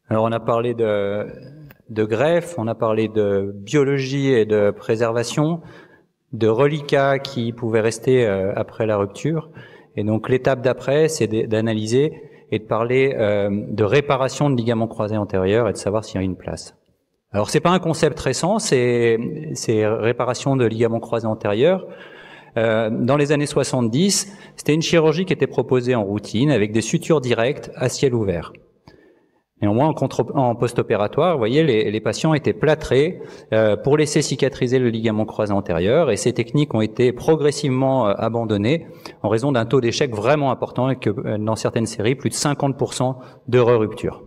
Alors on a parlé de greffe, on a parlé de biologie et de préservation, de reliquats qui pouvaient rester après la rupture. Et donc l'étape d'après, c'est d'analyser et de parler de réparation de ligaments croisés antérieurs et de savoir s'il y a une place. Alors c'est pas un concept récent, c'est réparation de ligaments croisés antérieurs. Dans les années 70, c'était une chirurgie qui était proposée en routine avec des sutures directes à ciel ouvert. Néanmoins, en post-opératoire, vous voyez, les patients étaient plâtrés pour laisser cicatriser le ligament croisé antérieur, et ces techniques ont été progressivement abandonnées en raison d'un taux d'échec vraiment important, et que dans certaines séries, plus de 50% de re-rupture.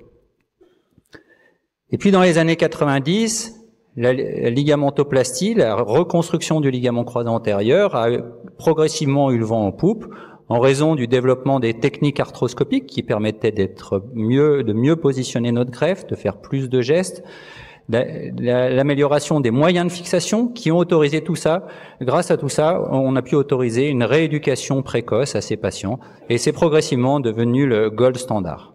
Et puis dans les années 90, la ligamentoplastie, la reconstruction du ligament croisé antérieur, a progressivement eu le vent en poupe, en raison du développement des techniques arthroscopiques qui permettaient de mieux positionner notre greffe, de faire plus de gestes, l'amélioration des moyens de fixation qui ont autorisé tout ça. Grâce à tout ça, on a pu autoriser une rééducation précoce à ces patients, et c'est progressivement devenu le gold standard.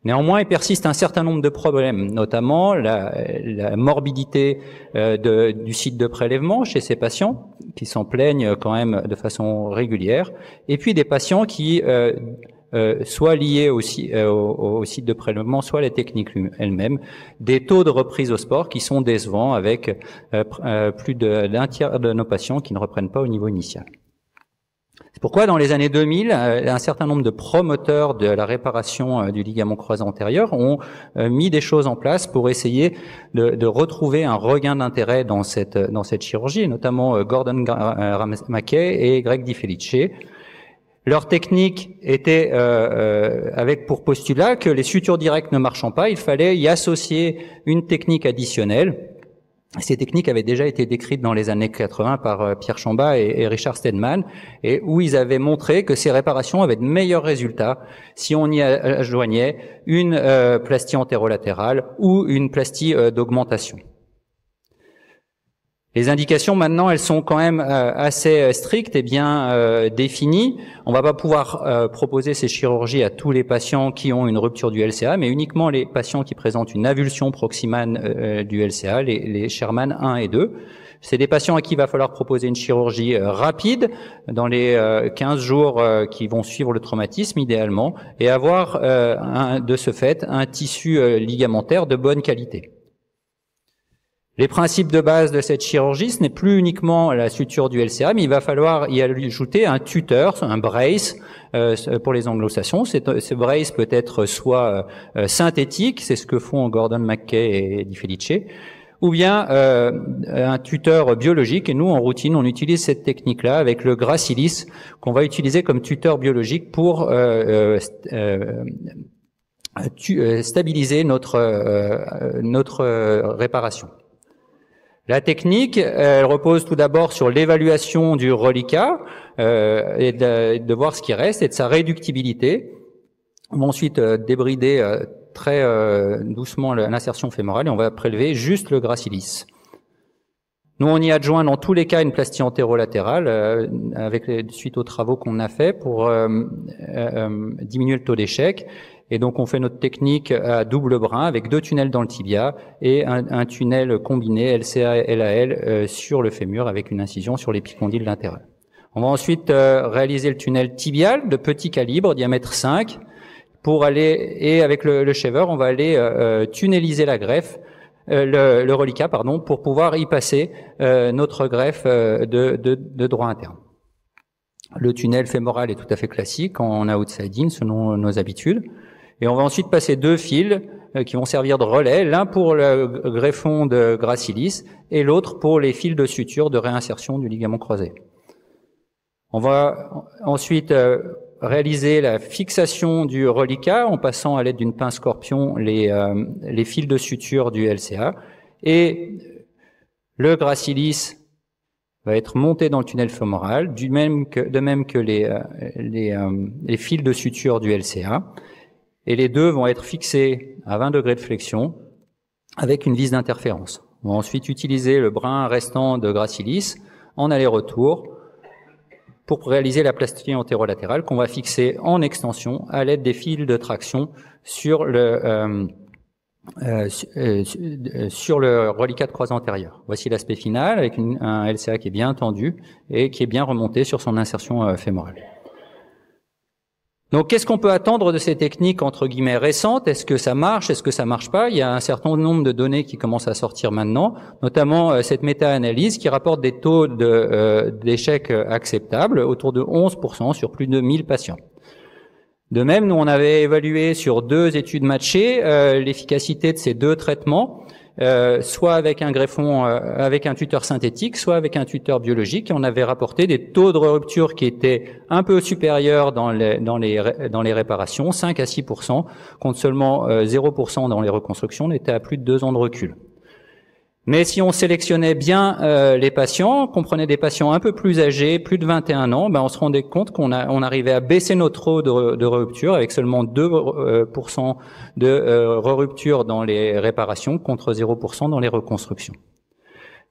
Néanmoins, il persiste un certain nombre de problèmes, notamment la morbidité du site de prélèvement chez ces patients, qui s'en plaignent quand même de façon régulière, et puis des patients qui, soit liés au site de prélèvement, soit les techniques elles-mêmes, des taux de reprise au sport qui sont décevants, avec plus d'un tiers de nos patients qui ne reprennent pas au niveau initial. C'est pourquoi dans les années 2000, un certain nombre de promoteurs de la réparation du ligament croisé antérieur ont mis des choses en place pour essayer de retrouver un regain d'intérêt dans cette chirurgie, notamment Gordon Mackay et Greg DiFelice. Leur technique était avec pour postulat que les sutures directes ne marchant pas, il fallait y associer une technique additionnelle. Ces techniques avaient déjà été décrites dans les années 80 par Pierre Chambat et Richard Stedman, et où ils avaient montré que ces réparations avaient de meilleurs résultats si on y adjoignait une plastie antérolatérale ou une plastie d'augmentation. Les indications maintenant, elles sont quand même assez strictes et bien définies. On va pas pouvoir proposer ces chirurgies à tous les patients qui ont une rupture du LCA, mais uniquement les patients qui présentent une avulsion proximale du LCA, les Sherman 1 et 2. C'est des patients à qui il va falloir proposer une chirurgie rapide dans les 15 jours qui vont suivre le traumatisme idéalement, et avoir de ce fait un tissu ligamentaire de bonne qualité. Les principes de base de cette chirurgie, ce n'est plus uniquement la suture du LCA, mais il va falloir y ajouter un tuteur, un brace pour les anglo-saxons. Ce brace peut être soit synthétique, c'est ce que font Gordon Mackay et DiFelice, ou bien un tuteur biologique. Et nous, en routine, on utilise cette technique-là avec le Gracilis, qu'on va utiliser comme tuteur biologique pour stabiliser notre réparation. La technique, elle repose tout d'abord sur l'évaluation du reliquat et de voir ce qui reste et de sa réductibilité. On va ensuite débrider très doucement l'insertion fémorale et on va prélever juste le gracilis. Nous, on y adjoint dans tous les cas une plastie antérolatérale suite aux travaux qu'on a fait pour diminuer le taux d'échec. Et donc, on fait notre technique à double brin avec 2 tunnels dans le tibia et un tunnel combiné LCA-LAL sur le fémur avec une incision sur l'épicondyle latéral. On va ensuite réaliser le tunnel tibial de petit calibre, diamètre 5, pour aller, et avec le shaver, on va aller tunneliser la greffe, le reliquat, pardon, pour pouvoir y passer notre greffe de droit interne. Le tunnel fémoral est tout à fait classique en outside-in selon nos habitudes. Et on va ensuite passer 2 fils qui vont servir de relais, l'un pour le greffon de gracilis et l'autre pour les fils de suture de réinsertion du ligament croisé. On va ensuite réaliser la fixation du reliquat en passant à l'aide d'une pince scorpion les fils de suture du LCA, et le gracilis va être monté dans le tunnel fémoral, de même que les fils de suture du LCA, et les deux vont être fixés à 20 degrés de flexion avec une vis d'interférence. On va ensuite utiliser le brin restant de gracilis en aller-retour pour réaliser la plastie antérolatérale qu'on va fixer en extension à l'aide des fils de traction sur le sur le reliquat de croisée antérieure. Voici l'aspect final avec un LCA qui est bien tendu et qui est bien remonté sur son insertion fémorale. Donc, qu'est-ce qu'on peut attendre de ces techniques entre guillemets récentes? Est-ce que ça marche? Est-ce que ça marche pas? Il y a un certain nombre de données qui commencent à sortir maintenant, notamment cette méta-analyse qui rapporte des taux d'échec acceptables autour de 11% sur plus de 1000 patients. De même, nous on avait évalué sur 2 études matchées l'efficacité de ces 2 traitements, soit avec un greffon, avec un tuteur synthétique, soit avec un tuteur biologique. Et on avait rapporté des taux de rupture qui étaient un peu supérieurs dans les réparations, 5 à 6%, contre seulement 0% dans les reconstructions. On était à plus de 2 ans de recul. Mais si on sélectionnait bien les patients, qu'on prenait des patients un peu plus âgés, plus de 21 ans, on se rendait compte qu'on arrivait à baisser notre taux de rupture avec seulement 2% de rupture dans les réparations contre 0% dans les reconstructions.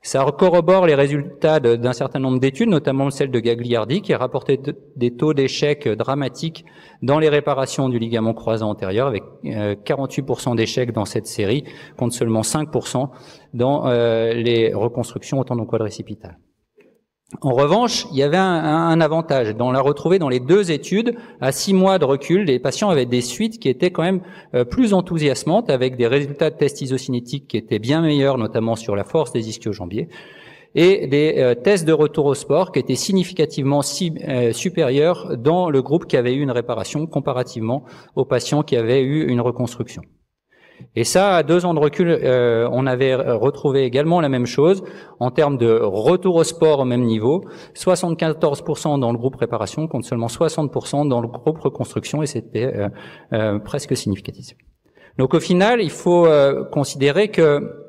Ça corrobore les résultats d'un certain nombre d'études, notamment celle de Gagliardi, qui a rapporté des taux d'échec dramatiques dans les réparations du ligament croisé antérieur, avec 48% d'échecs dans cette série, contre seulement 5% dans les reconstructions au tendon quadricipitale. En revanche, il y avait un avantage. On l'a retrouvé dans les 2 études. À 6 mois de recul, les patients avaient des suites qui étaient quand même plus enthousiasmantes, avec des résultats de tests isocinétiques qui étaient bien meilleurs, notamment sur la force des ischio-jambiers, et des tests de retour au sport qui étaient significativement supérieurs dans le groupe qui avait eu une réparation comparativement aux patients qui avaient eu une reconstruction. Et ça, à 2 ans de recul, on avait retrouvé également la même chose en termes de retour au sport au même niveau, 74% dans le groupe réparation contre seulement 60% dans le groupe reconstruction, et c'était presque significatif. Donc au final, il faut considérer que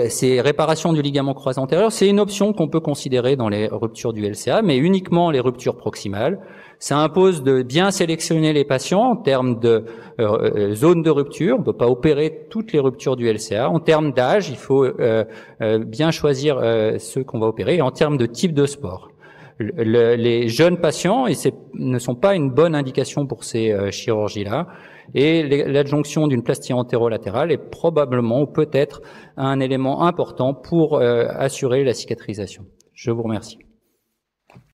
ces réparations du ligament croisé antérieur, c'est une option qu'on peut considérer dans les ruptures du LCA, mais uniquement les ruptures proximales. Ça impose de bien sélectionner les patients en termes de zone de rupture. On ne peut pas opérer toutes les ruptures du LCA. En termes d'âge, il faut bien choisir ceux qu'on va opérer. Et en termes de type de sport. Les jeunes patients ne sont pas une bonne indication pour ces chirurgies-là. Et l'adjonction d'une plastie antérolatérale est probablement ou peut-être un élément important pour assurer la cicatrisation. Je vous remercie.